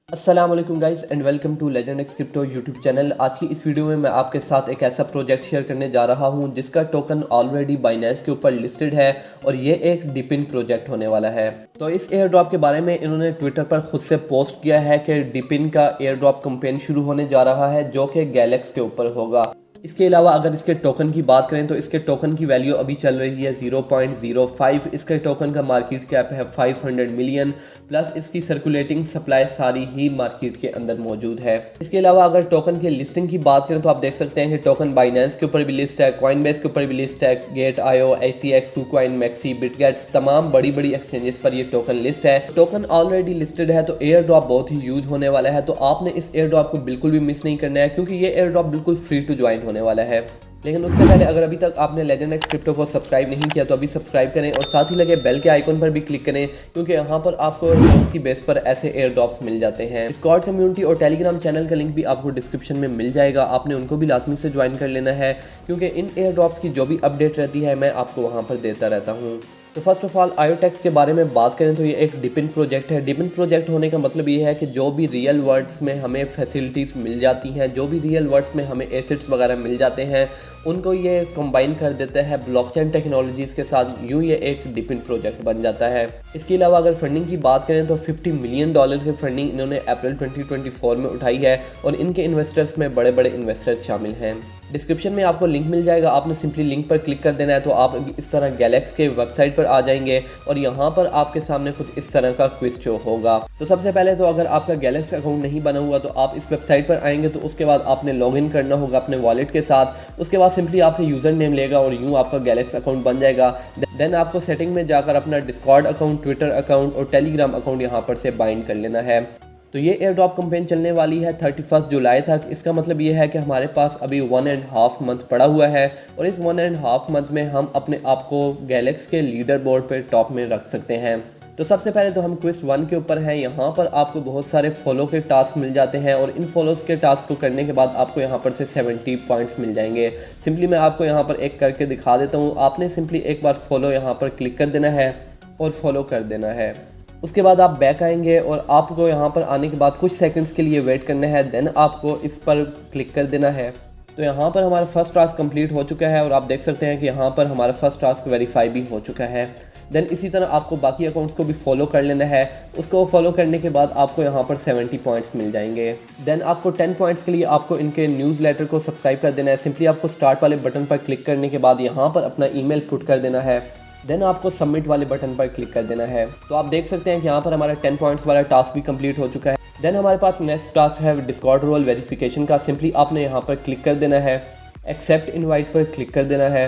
अस्सलाम वालेकुम guys and welcome to Legend X Crypto YouTube channel. आज की इस वीडियो में मैं आपके साथ एक ऐसा प्रोजेक्ट शेयर करने जा रहा हूं जिसका टोकन ऑलरेडी बाइनेंस के ऊपर लिस्टेड है और ये एक डिपिन प्रोजेक्ट होने वाला है। तो इस एयर ड्रॉप के बारे में इन्होंने ट्विटर पर खुद से पोस्ट किया है कि डिपिन का एयर ड्रॉप कैंपेन शुरू होने जा रहा है जो कि गैलेक्स के ऊपर होगा। इसके अलावा अगर इसके टोकन की बात करें तो इसके टोकन की वैल्यू अभी चल रही है 0.05। इसके टोकन का मार्केट कैप है 500 मिलियन प्लस इसकी सर्कुलेटिंग सप्लाई सारी ही मार्केट के अंदर मौजूद है। इसके अलावा अगर टोकन की लिस्टिंग की बात करें तो आप देख सकते हैं कि टोकन बाइनेंस के ऊपर भी लिस्ट है, कॉइनबेस के ऊपर भी लिस्ट है, गेट.io, HTX, KuCoin, मैक्सी, बिटगेट, तमाम बड़ी बड़ी एक्सचेंजेस पर ये टोकन लिस्ट है। टोकन ऑलरेडी लिस्टेड है तो एयर ड्रॉप बहुत ही यूज होने वाला है। तो आपने इस एयर ड्रॉप को बिल्कुल भी मिस नहीं करना है क्योंकि ये एयर ड्रॉप बिल्कुल फ्री टू ज्वाइन होने वाला है। लेकिन उससे पहले अगर अभी तक आपने लेजेंड एक्स क्रिप्टो को सब्सक्राइब नहीं किया तो अभी सब्सक्राइब करें और साथ ही लगे बेल के आइकन पर भी क्लिक करें क्योंकि यहाँ पर आपको रोज की बेस पर ऐसे एयर ड्रॉप्स मिल जाते हैं। डिस्कॉर्ड कम्युनिटी और टेलीग्राम चैनल का लिंक भी आपको डिस्क्रिप्शन में मिल जाएगा, आपने उनको भी लाजमी से ज्वाइन कर लेना है क्योंकि इन एयर ड्रॉप्स की जो भी अपडेट रहती है मैं आपको वहाँ पर देता रहता हूँ। तो फर्स्ट ऑफ ऑल IOTEX के बारे में बात करें तो ये एक डिपिन प्रोजेक्ट है। डिपिन प्रोजेक्ट होने का मतलब ये है कि जो भी रियल वर्ल्ड्स में हमें फैसिलिटीज़ मिल जाती हैं, जो भी रियल वर्ल्ड्स में हमें एसेट्स वगैरह मिल जाते हैं, उनको ये कंबाइन कर देता है ब्लॉकचेन टेक्नोलॉजीज़ के साथ। यूँ ये एक डिपिन प्रोजेक्ट बन जाता है। इसके अलावा अगर फंडिंग की बात करें तो $50 मिलियन की फंडिंग इन्होंने अप्रैल 2024 में उठाई है और इनके इन्वेस्टर्स में बड़े बड़े इन्वेस्टर्स शामिल हैं। डिस्क्रिप्शन में आपको लिंक मिल जाएगा, आपने सिंपली लिंक पर क्लिक कर देना है तो आप इस तरह गैलेक्स के वेबसाइट पर आ जाएंगे और यहाँ पर आपके सामने कुछ इस तरह का क्विज शो होगा। तो सबसे पहले तो अगर आपका गैलेक्स अकाउंट नहीं बना हुआ तो आप इस वेबसाइट पर आएंगे तो उसके बाद आपने लॉगिन करना होगा अपने वॉलेट के साथ। उसके बाद सिंपली आपसे यूज़र नेम लेगा और यूँ आपका गैलेक्स अकाउंट बन जाएगा। देन आपको सेटिंग में जाकर अपना डिस्कॉर्ड अकाउंट, ट्विटर अकाउंट और टेलीग्राम अकाउंट यहाँ पर से बाइंड कर लेना है। तो ये एयर ड्रॉप कैंपेन चलने वाली है 31 जुलाई तक। इसका मतलब ये है कि हमारे पास अभी 1.5 मंथ पड़ा हुआ है और इस 1.5 मंथ में हम अपने आप को गैलेक्स के लीडर बोर्ड पर टॉप में रख सकते हैं। तो सबसे पहले तो हम क्विज 1 के ऊपर हैं। यहाँ पर आपको बहुत सारे फॉलो के टास्क मिल जाते हैं और इन फॉलोज के टास्क को करने के बाद आपको यहाँ पर से 70 पॉइंट्स मिल जाएंगे। सिंपली मैं आपको यहाँ पर एक करके दिखा देता हूँ। आपने सिंपली एक बार फॉलो यहाँ पर क्लिक कर देना है और फॉलो कर देना है। उसके बाद आप बैक आएंगे और आपको यहाँ पर आने के बाद कुछ सेकंड्स के लिए वेट करना है। देन आपको इस पर क्लिक कर देना है। तो यहाँ पर हमारा फर्स्ट टास्क कंप्लीट हो चुका है और आप देख सकते हैं कि यहाँ पर हमारा फर्स्ट टास्क वेरीफाई भी हो चुका है। देन इसी तरह आपको बाकी अकाउंट्स को भी फॉलो कर लेना है। उसको फॉलो करने के बाद आपको यहाँ पर 70 पॉइंट्स मिल जाएंगे। देन आपको 10 पॉइंट्स के लिए आपको इनके न्यूज़लेटर को सब्सक्राइब कर देना है। सिंपली आपको स्टार्ट वाले बटन पर क्लिक करने के बाद यहाँ पर अपना ईमेल पुट कर देना है। देन आपको सबमिट वाले बटन पर क्लिक कर देना है। तो आप देख सकते हैं कि यहाँ पर हमारा 10 पॉइंट्स वाला टास्क भी कंप्लीट हो चुका है। देन हमारे पास नेक्स्ट टास्क है डिस्कॉर्ड रोल वेरिफिकेशन का। सिंपली आपने यहाँ पर क्लिक कर देना है, एक्सेप्ट इनवाइट पर क्लिक कर देना है।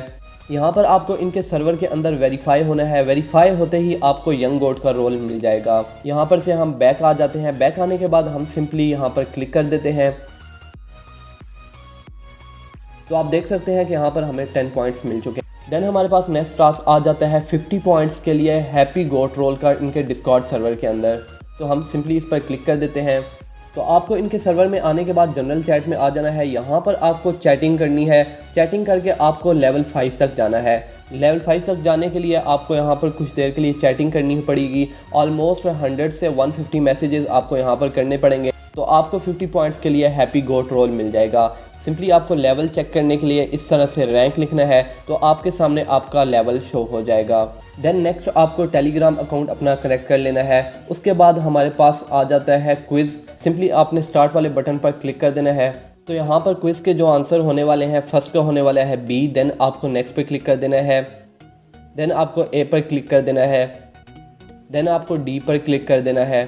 यहाँ पर आपको इनके सर्वर के अंदर वेरीफाई होना है। वेरीफाई होते ही आपको यंग गोट का रोल मिल जाएगा। यहाँ पर से हम बैक आ जाते हैं। बैक आने के बाद हम सिंपली यहाँ पर क्लिक कर देते हैं। तो आप देख सकते हैं कि यहाँ पर हमें 10 पॉइंट्स मिल चुके हैं। देन हमारे पास नेक्स्ट टास्क आ जाता है 50 पॉइंट्स के लिए हैप्पी गोट रोल का इनके डिस्कॉर्ड सर्वर के अंदर। तो हम सिंपली इस पर क्लिक कर देते हैं। तो आपको इनके सर्वर में आने के बाद जनरल चैट में आ जाना है। यहाँ पर आपको चैटिंग करनी है। चैटिंग करके आपको लेवल 5 तक जाना है। लेवल 5 तक जाने के लिए आपको यहाँ पर कुछ देर के लिए चैटिंग करनी पड़ेगी। ऑलमोस्ट 100 से 150 मैसेजेस आपको यहाँ पर करने पड़ेंगे। तो आपको 50 पॉइंट्स के लिए हैप्पी गोट रोल मिल जाएगा। सिंपली आपको लेवल चेक करने के लिए इस तरह से रैंक लिखना है तो आपके सामने आपका लेवल शो हो जाएगा। देन नेक्स्ट आपको टेलीग्राम अकाउंट अपना कनेक्ट कर लेना है। उसके बाद हमारे पास आ जाता है क्विज़। सिंपली आपने स्टार्ट वाले बटन पर क्लिक कर देना है। तो यहाँ पर क्विज़ के जो आंसर होने वाले हैं, फर्स्ट का होने वाला है बी। देन आपको नेक्स्ट पे क्लिक कर देना है। देन आपको ए पर क्लिक कर देना है। देन आपको डी पर क्लिक कर देना है।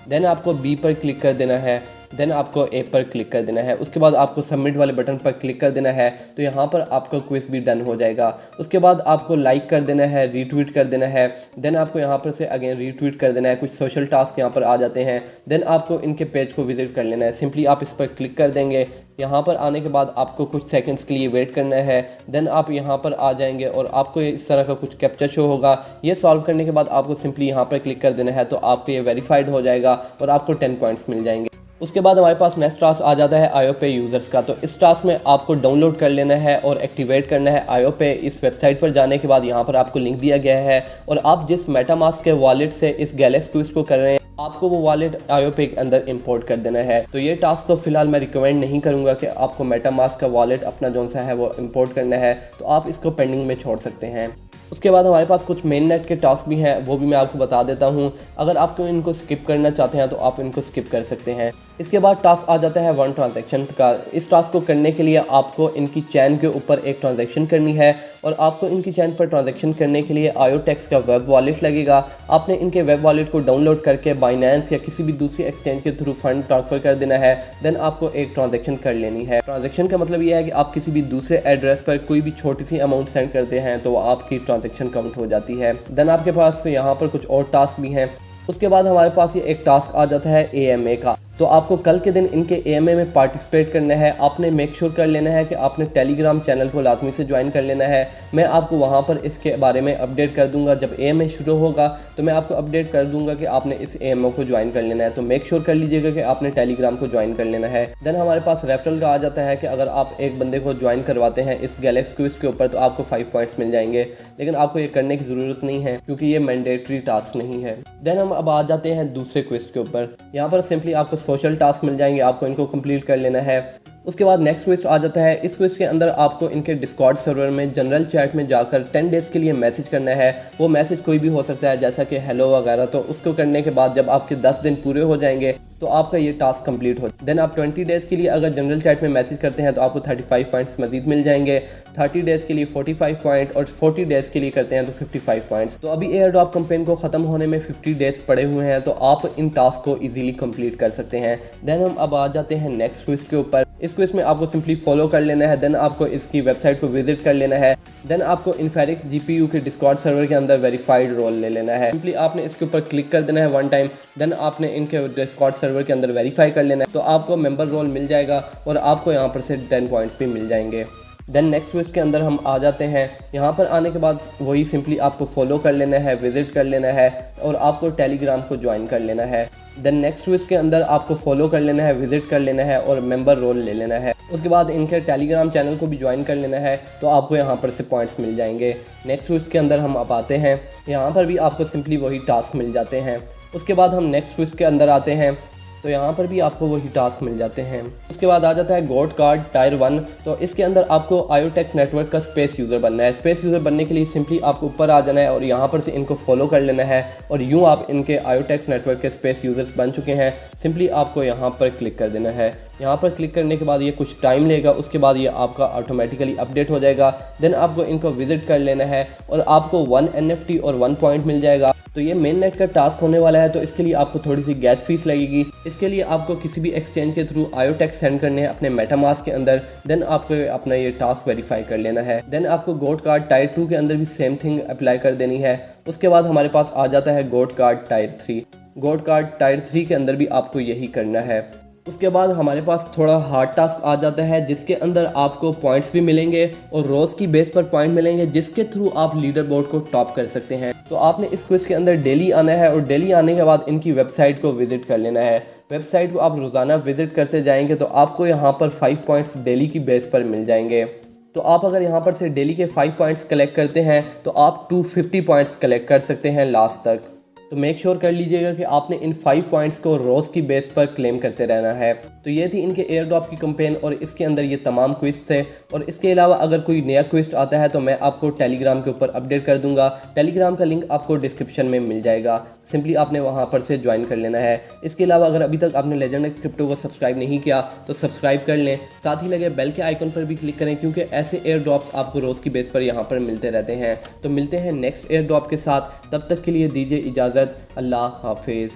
देन आपको बी पर क्लिक कर देना है। देन आपको ए पर क्लिक कर देना है। उसके बाद आपको सबमिट वाले बटन पर क्लिक कर देना है। तो यहाँ पर आपका क्विज भी डन हो जाएगा। उसके बाद आपको लाइक कर देना है, रीट्वीट कर देना है। देन आपको यहाँ पर से अगेन रीट्वीट कर देना है। कुछ सोशल टास्क यहाँ पर आ जाते हैं। देन आपको इनके पेज को विजिट कर लेना है। सिंपली आप इस पर क्लिक कर देंगे। यहाँ पर आने के बाद आपको कुछ सेकंड्स के लिए वेट करना है। देन आप यहाँ पर आ जाएंगे और आपको इस तरह का कुछ कैप्चा शो होगा। ये सॉल्व करने के बाद आपको सिंपली यहाँ पर क्लिक कर देना है तो आपको ये वेरीफाइड हो जाएगा और आपको 10 पॉइंट्स मिल जाएंगे। उसके बाद हमारे पास नेक्स्ट टास्क आ जाता है IOPay यूज़र्स का। तो इस टास्क में आपको डाउनलोड कर लेना है और एक्टिवेट करना है IOPay। इस वेबसाइट पर जाने के बाद यहाँ पर आपको लिंक दिया गया है और आप जिस मेटामास्क के वॉलेट से इस गैलेक्सी क्विज को कर रहे हैं आपको वो वॉलेट IOPay के अंदर इंपोर्ट कर देना है। तो ये टास्क तो फिलहाल मैं रिकमेंड नहीं करूँगा कि आपको मेटामास्क का वॉलेट अपना जो सा है वो इंपोर्ट करना है, तो आप इसको पेंडिंग में छोड़ सकते हैं। उसके बाद हमारे पास कुछ मेन नेट के टास्क भी हैं, वो भी मैं आपको बता देता हूँ। अगर आपको इनको स्किप करना चाहते हैं तो आप इनको स्किप कर सकते हैं। इसके बाद टास्क आ जाता है 1 ट्रांजैक्शन का। इस टास्क को करने के लिए आपको इनकी चैन के ऊपर एक ट्रांजैक्शन करनी है और आपको इनकी चैन पर ट्रांजैक्शन करने के लिए IOTax का वेब वॉलेट लगेगा। आपने इनके वेब वॉलेट को डाउनलोड करके बाइनेंस या किसी भी दूसरी एक्सचेंज के थ्रू फंड ट्रांसफ़र कर देना है। देन आपको एक ट्रांजैक्शन कर लेनी है। ट्रांजैक्शन का मतलब यह है कि आप किसी भी दूसरे एड्रेस पर कोई भी छोटी सी अमाउंट सेंड करते हैं तो आपकी ट्रांजैक्शन काउंट हो जाती है। देन आपके पास यहाँ पर कुछ और टास्क भी हैं। उसके बाद हमारे पास ये एक टास्क आ जाता है AMA का। तो आपको कल के दिन इनके AMA में पार्टिसिपेट करना है। आपने मेक श्योर कर लेना है कि आपने टेलीग्राम चैनल को लाजमी से ज्वाइन कर लेना है। मैं आपको वहां पर इसके बारे में अपडेट कर दूंगा। जब AMA शुरू होगा तो मैं आपको अपडेट कर दूंगा कि आपने इस AMA को ज्वाइन कर लेना है। तो मेक श्योर कर लीजिएगा कि आपने टेलीग्राम को ज्वाइन कर लेना है। देन हमारे पास रेफरल का आ जाता है कि अगर आप एक बंदे को ज्वाइन करवाते हैं इस गैलेक्सी क्विज के ऊपर तो आपको 5 पॉइंट्स मिल जाएंगे, लेकिन आपको ये करने की ज़रूरत नहीं है क्योंकि ये मैंडेटरी टास्क नहीं है। देन हम अब आ जाते हैं दूसरे क्विज के ऊपर। यहाँ पर सिंपली आपको सोशल टास्क मिल जाएंगे, आपको इनको कंप्लीट कर लेना है। उसके बाद नेक्स्ट क्विज आ जाता है। इस क्विज के अंदर आपको इनके डिस्कॉर्ड सर्वर में जनरल चैट में जाकर 10 डेज़ के लिए मैसेज करना है। वो मैसेज कोई भी हो सकता है जैसा कि हेलो वगैरह। तो उसको करने के बाद जब आपके 10 दिन पूरे हो जाएंगे तो आपका ये टास्क कंप्लीट हो। देन आप 20 डेज़ के लिए अगर जनरल चैट में मैसेज करते हैं तो आपको 35 पॉइंट्स मजीद मिल जाएंगे। 30 डेज़ के लिए 45 पॉइंट और 40 डेज़ के लिए करते हैं तो 55 पॉइंट्स। तो अभी एयर ड्रॉप कैंपेन को ख़त्म होने में 50 डेज़ पड़े हुए हैं, तो आप इन टास्क को ईजिली कंप्लीट कर सकते हैं। देन हम अब आ जाते हैं नेक्स्ट क्विज के ऊपर। इस क्विज में आपको सिंपली फॉलो कर लेना है। देन आपको इसकी वेबसाइट को विजिट कर लेना है। देन आपको इन्फेरिक्स GPU के डिस्कॉर्ड सर्वर के अंदर वेरीफाइड रोल ले लेना है। सिंपली आपने इसके ऊपर क्लिक कर देना है 1 टाइम। देन आपने इनके डिस्कॉर्ड सर्वर के अंदर वेरीफाई कर लेना है, तो आपको मेंबर रोल मिल जाएगा और आपको यहाँ पर से 10 पॉइंट्स भी मिल जाएंगे। देन नेक्स्ट क्विज के अंदर हम आ जाते हैं। यहाँ पर आने के बाद वही सिंपली आपको फॉलो कर लेना है, विजिट कर लेना है और आपको टेलीग्राम को ज्वाइन कर लेना है। देन नेक्स्ट क्विज के अंदर आपको फॉलो कर लेना है, विजिट कर लेना है और मेंबर रोल ले लेना है। उसके बाद इनके टेलीग्राम चैनल को भी ज्वाइन कर लेना है, तो आपको यहाँ पर से पॉइंट्स मिल जाएंगे। नेक्स्ट क्विज के अंदर हम अब आते हैं। यहाँ पर भी आपको सिंपली वही टास्क मिल जाते हैं। उसके बाद हम नेक्स्ट क्विज के अंदर आते हैं, तो यहाँ पर भी आपको वही टास्क मिल जाते हैं। उसके बाद आ जाता है गोट कार्ड टायर 1। तो इसके अंदर आपको IOTax नेटवर्क का स्पेस यूज़र बनना है। स्पेस यूज़र बनने के लिए सिंपली आपको ऊपर आ जाना है और यहाँ पर से इनको फॉलो कर लेना है और यूँ आप इनके IOTax नेटवर्क के स्पेस यूज़र्स बन चुके हैं। सिंपली आपको यहाँ पर क्लिक कर देना है। यहाँ पर क्लिक करने के बाद ये कुछ टाइम लेगा, उसके बाद ये आपका ऑटोमेटिकली अपडेट हो जाएगा। देन आपको इनको विजिट कर लेना है और आपको 1 NFT और 1 पॉइंट मिल जाएगा। तो ये मेन नेट का टास्क होने वाला है, तो इसके लिए आपको थोड़ी सी गैस फीस लगेगी। इसके लिए आपको किसी भी एक्सचेंज के थ्रू IOTax सेंड करने हैं अपने मेटामास्क के अंदर। देन आपको अपना ये टास्क वेरीफाई कर लेना है। देन आपको गोट कार्ड टायर 2 के अंदर भी सेम थिंग अप्लाई कर देनी है। उसके बाद हमारे पास आ जाता है गोट कार्ड टायर 3। गोट कार्ड टायर 3 के अंदर भी आपको यही करना है। उसके बाद हमारे पास थोड़ा हार्ड टास्क आ जाता है जिसके अंदर आपको पॉइंट्स भी मिलेंगे और रोज़ की बेस पर पॉइंट मिलेंगे जिसके थ्रू आप लीडर बोर्ड को टॉप कर सकते हैं। तो आपने इस क्विज के अंदर डेली आना है और डेली आने के बाद इनकी वेबसाइट को विजिट कर लेना है। वेबसाइट को आप रोज़ाना विजिट करते जाएंगे तो आपको यहाँ पर 5 पॉइंट्स डेली की बेस पर मिल जाएंगे। तो आप अगर यहाँ पर से डेली के 5 पॉइंट्स कलेक्ट करते हैं तो आप 250 पॉइंट्स कलेक्ट कर सकते हैं लास्ट तक। तो मेक श्योर कर लीजिएगा कि आपने इन 5 पॉइंट्स को रोज़ की बेस पर क्लेम करते रहना है। तो ये थी इनके एयर ड्रॉप की कैंपेन और इसके अंदर ये तमाम क्विज थे। और इसके अलावा अगर कोई नया क्विज आता है तो मैं आपको टेलीग्राम के ऊपर अपडेट कर दूंगा। टेलीग्राम का लिंक आपको डिस्क्रिप्शन में मिल जाएगा, सिंपली आपने वहाँ पर से ज्वाइन कर लेना है। इसके अलावा अगर अभी तक आपने लेजेंड एक्स क्रिप्टो को सब्सक्राइब नहीं किया तो सब्सक्राइब कर लें, साथ ही लगे बेल के आइकन पर भी क्लिक करें क्योंकि ऐसे एयर ड्रॉप्स आपको रोज़ की बेस पर यहाँ पर मिलते रहते हैं। तो मिलते हैं नेक्स्ट एयर ड्रॉप के साथ, तब तक के लिए दीजिए इजाज़त। अल्लाह हाफिज़।